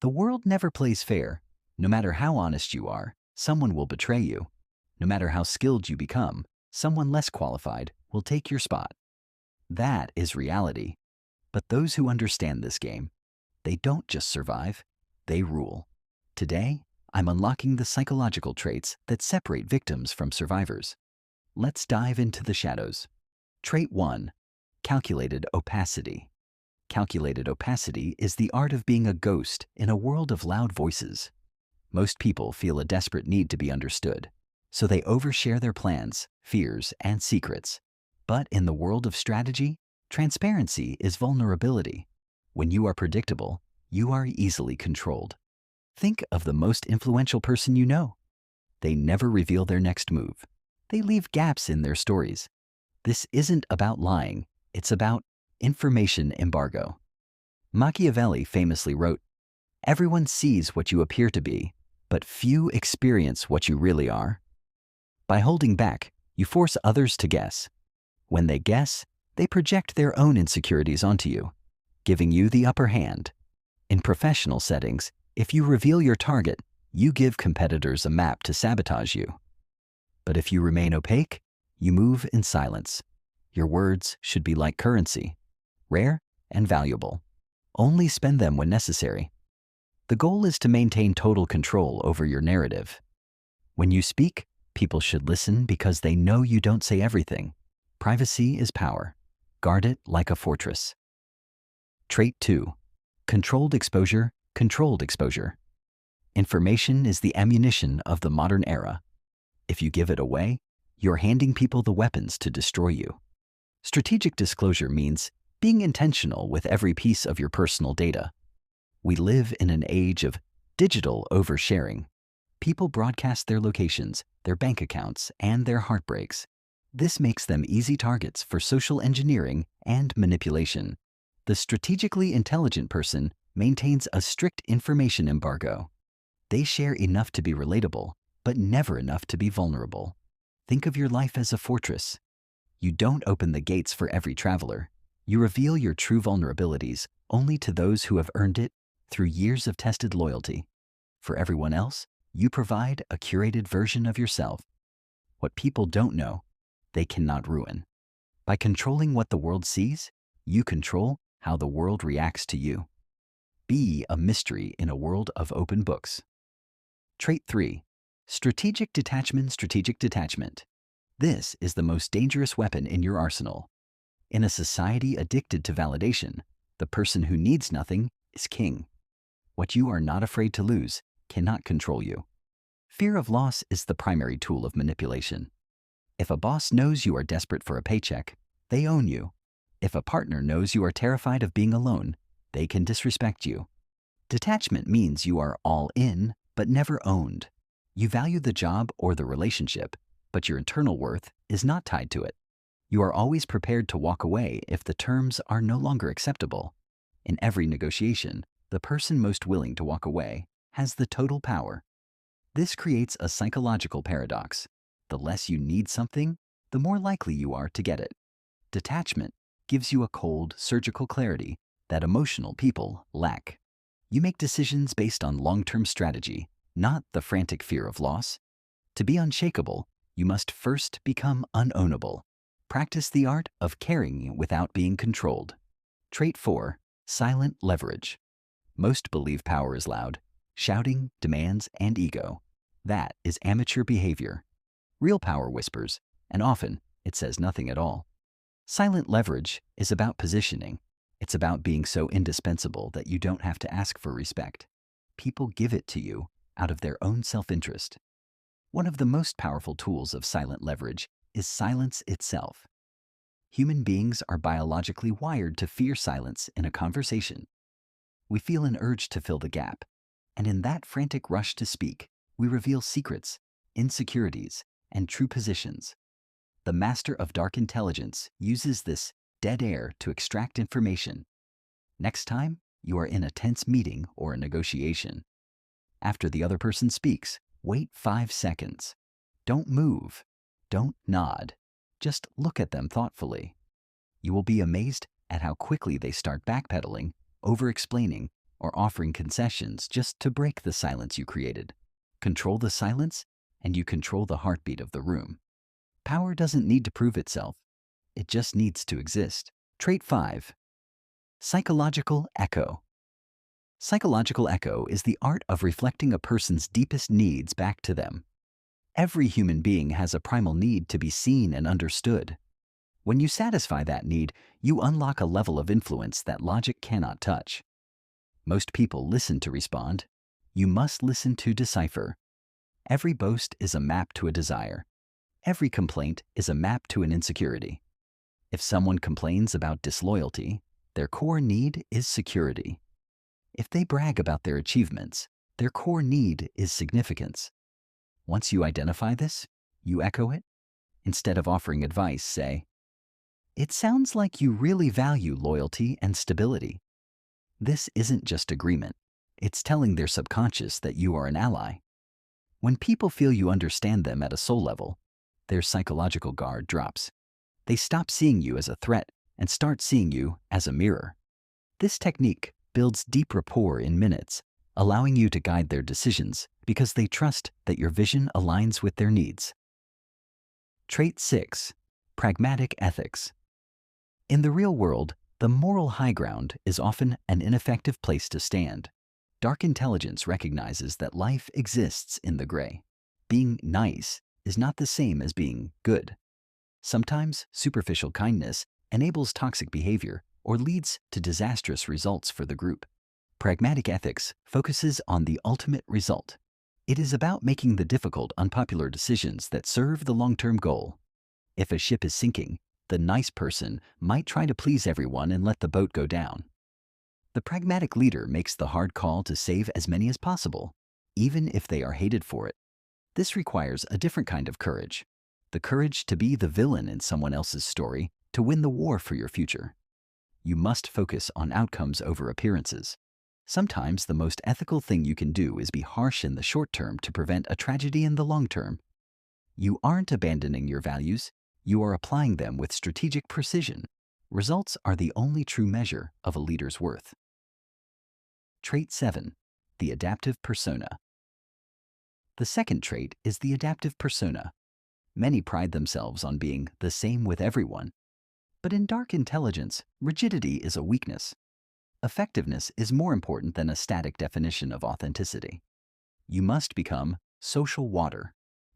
The world never plays fair. No matter how honest you are, someone will betray you. No matter how skilled you become, someone less qualified will take your spot. That is reality. But those who understand this game, they don't just survive, they rule. Today, I'm unlocking the psychological traits that separate victims from survivors. Let's dive into the shadows. Trait 1. Calculated opacity. Calculated opacity is the art of being a ghost in a world of loud voices. Most people feel a desperate need to be understood, so they overshare their plans, fears, and secrets. But in the world of strategy, transparency is vulnerability. When you are predictable, you are easily controlled. Think of the most influential person you know. They never reveal their next move. They leave gaps in their stories. This isn't about lying, it's about information embargo. Machiavelli famously wrote, "Everyone sees what you appear to be, but few experience what you really are." By holding back, you force others to guess. When they guess, they project their own insecurities onto you, giving you the upper hand. In professional settings, if you reveal your target, you give competitors a map to sabotage you. But if you remain opaque, you move in silence. Your words should be like currency, rare and valuable. Only spend them when necessary. The goal is to maintain total control over your narrative. When you speak, people should listen because they know you don't say everything. Privacy is power. Guard it like a fortress. Trait 2. Controlled exposure, controlled exposure. Information is the ammunition of the modern era. If you give it away, you're handing people the weapons to destroy you. Strategic disclosure means being intentional with every piece of your personal data. We live in an age of digital oversharing. People broadcast their locations, their bank accounts, and their heartbreaks. This makes them easy targets for social engineering and manipulation. The strategically intelligent person maintains a strict information embargo. They share enough to be relatable, but never enough to be vulnerable. Think of your life as a fortress. You don't open the gates for every traveler. You reveal your true vulnerabilities only to those who have earned it through years of tested loyalty. For everyone else, you provide a curated version of yourself. What people don't know, they cannot ruin. By controlling what the world sees, you control how the world reacts to you. Be a mystery in a world of open books. Trait 3. Strategic detachment, strategic detachment. This is the most dangerous weapon in your arsenal. In a society addicted to validation, the person who needs nothing is king. What you are not afraid to lose cannot control you. Fear of loss is the primary tool of manipulation. If a boss knows you are desperate for a paycheck, they own you. If a partner knows you are terrified of being alone, they can disrespect you. Detachment means you are all in, but never owned. You value the job or the relationship, but your internal worth is not tied to it. You are always prepared to walk away if the terms are no longer acceptable. In every negotiation, the person most willing to walk away has the total power. This creates a psychological paradox. The less you need something, the more likely you are to get it. Detachment gives you a cold, surgical clarity that emotional people lack. You make decisions based on long-term strategy, not the frantic fear of loss. To be unshakable, you must first become unownable. Practice the art of caring without being controlled. Trait 4. Silent leverage. Most believe power is loud, shouting, demands, and ego. That is amateur behavior. Real power whispers, and often it says nothing at all. Silent leverage is about positioning. It's about being so indispensable that you don't have to ask for respect. People give it to you out of their own self-interest. One of the most powerful tools of silent leverage is silence itself. Human beings are biologically wired to fear silence in a conversation. We feel an urge to fill the gap, and in that frantic rush to speak, we reveal secrets, insecurities, and true positions. The master of dark intelligence uses this dead air to extract information. Next time you are in a tense meeting or a negotiation, after the other person speaks, wait 5 seconds. Don't move. Don't nod. Just look at them thoughtfully. You will be amazed at how quickly they start backpedaling, over-explaining, or offering concessions just to break the silence you created. Control the silence, and you control the heartbeat of the room. Power doesn't need to prove itself. It just needs to exist. Trait 5. Psychological echo. Psychological echo is the art of reflecting a person's deepest needs back to them. Every human being has a primal need to be seen and understood. When you satisfy that need, you unlock a level of influence that logic cannot touch. Most people listen to respond. You must listen to decipher. Every boast is a map to a desire. Every complaint is a map to an insecurity. If someone complains about disloyalty, their core need is security. If they brag about their achievements, their core need is significance. Once you identify this, you echo it. Instead of offering advice, say, "It sounds like you really value loyalty and stability." This isn't just agreement. It's telling their subconscious that you are an ally. When people feel you understand them at a soul level, their psychological guard drops. They stop seeing you as a threat and start seeing you as a mirror. This technique builds deep rapport in minutes, allowing you to guide their decisions because they trust that your vision aligns with their needs. Trait 6. Pragmatic ethics. In the real world, the moral high ground is often an ineffective place to stand. Dark intelligence recognizes that life exists in the gray. Being nice is not the same as being good. Sometimes superficial kindness enables toxic behavior or leads to disastrous results for the group. Pragmatic ethics focuses on the ultimate result. It is about making the difficult, unpopular decisions that serve the long-term goal. If a ship is sinking, the nice person might try to please everyone and let the boat go down. The pragmatic leader makes the hard call to save as many as possible, even if they are hated for it. This requires a different kind of courage. The courage to be the villain in someone else's story to win the war for your future. You must focus on outcomes over appearances. Sometimes the most ethical thing you can do is be harsh in the short term to prevent a tragedy in the long term. You aren't abandoning your values, you are applying them with strategic precision. Results are the only true measure of a leader's worth. Trait 7. The adaptive persona. The second trait is the adaptive persona. Many pride themselves on being the same with everyone. But in dark intelligence, rigidity is a weakness. Effectiveness is more important than a static definition of authenticity. You must become social water.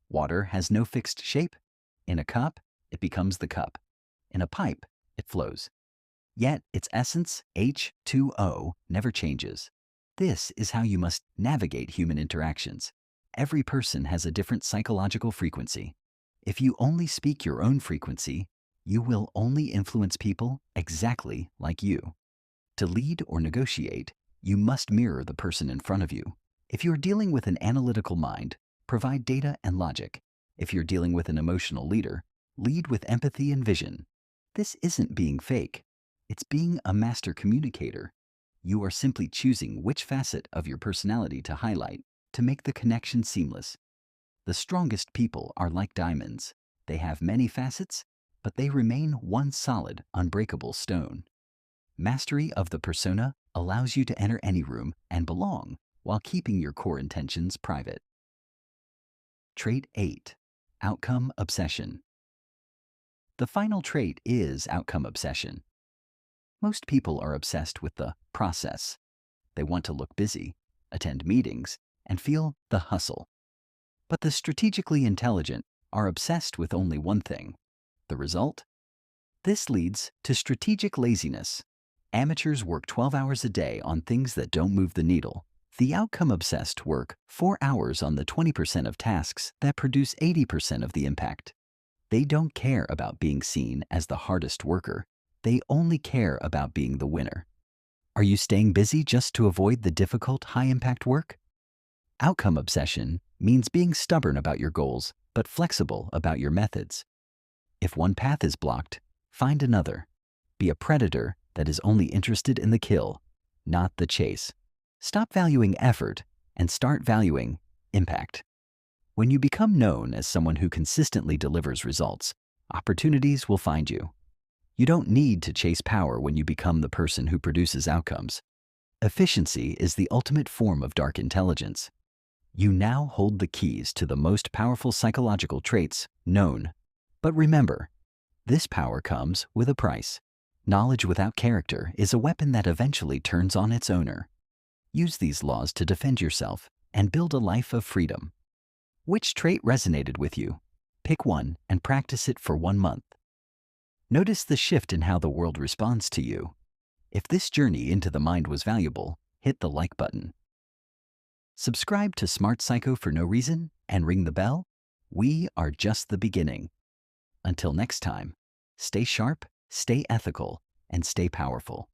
Water has no fixed shape. In a cup, it becomes the cup. In a pipe, it flows. Yet its essence, H2O, never changes. This is how you must navigate human interactions. Every person has a different psychological frequency. If you only speak your own frequency, you will only influence people exactly like you. To lead or negotiate, you must mirror the person in front of you. If you're dealing with an analytical mind, provide data and logic. If you're dealing with an emotional leader, lead with empathy and vision. This isn't being fake. It's being a master communicator. You are simply choosing which facet of your personality to highlight to make the connection seamless. The strongest people are like diamonds. They have many facets, but they remain one solid, unbreakable stone. Mastery of the persona allows you to enter any room and belong while keeping your core intentions private. Trait 8. Outcome obsession. The final trait is outcome obsession. Most people are obsessed with the process. They want to look busy, attend meetings, and feel the hustle. But the strategically intelligent are obsessed with only one thing: the result. This leads to strategic laziness. Amateurs work 12 hours a day on things that don't move the needle. The outcome-obsessed work 4 hours on the 20% of tasks that produce 80% of the impact. They don't care about being seen as the hardest worker. They only care about being the winner. Are you staying busy just to avoid the difficult, high-impact work? Outcome obsession means being stubborn about your goals, but flexible about your methods. If one path is blocked, find another. Be a predator that is only interested in the kill, not the chase. Stop valuing effort and start valuing impact. When you become known as someone who consistently delivers results, opportunities will find you. You don't need to chase power when you become the person who produces outcomes. Efficiency is the ultimate form of dark intelligence. You now hold the keys to the most powerful psychological traits known. But remember, this power comes with a price. Knowledge without character is a weapon that eventually turns on its owner. Use these laws to defend yourself and build a life of freedom. Which trait resonated with you? Pick one and practice it for 1 month. Notice the shift in how the world responds to you. If this journey into the mind was valuable, hit the like button. Subscribe to Smart Psycho for no reason and ring the bell. We are just the beginning. Until next time, stay sharp, stay ethical, and stay powerful.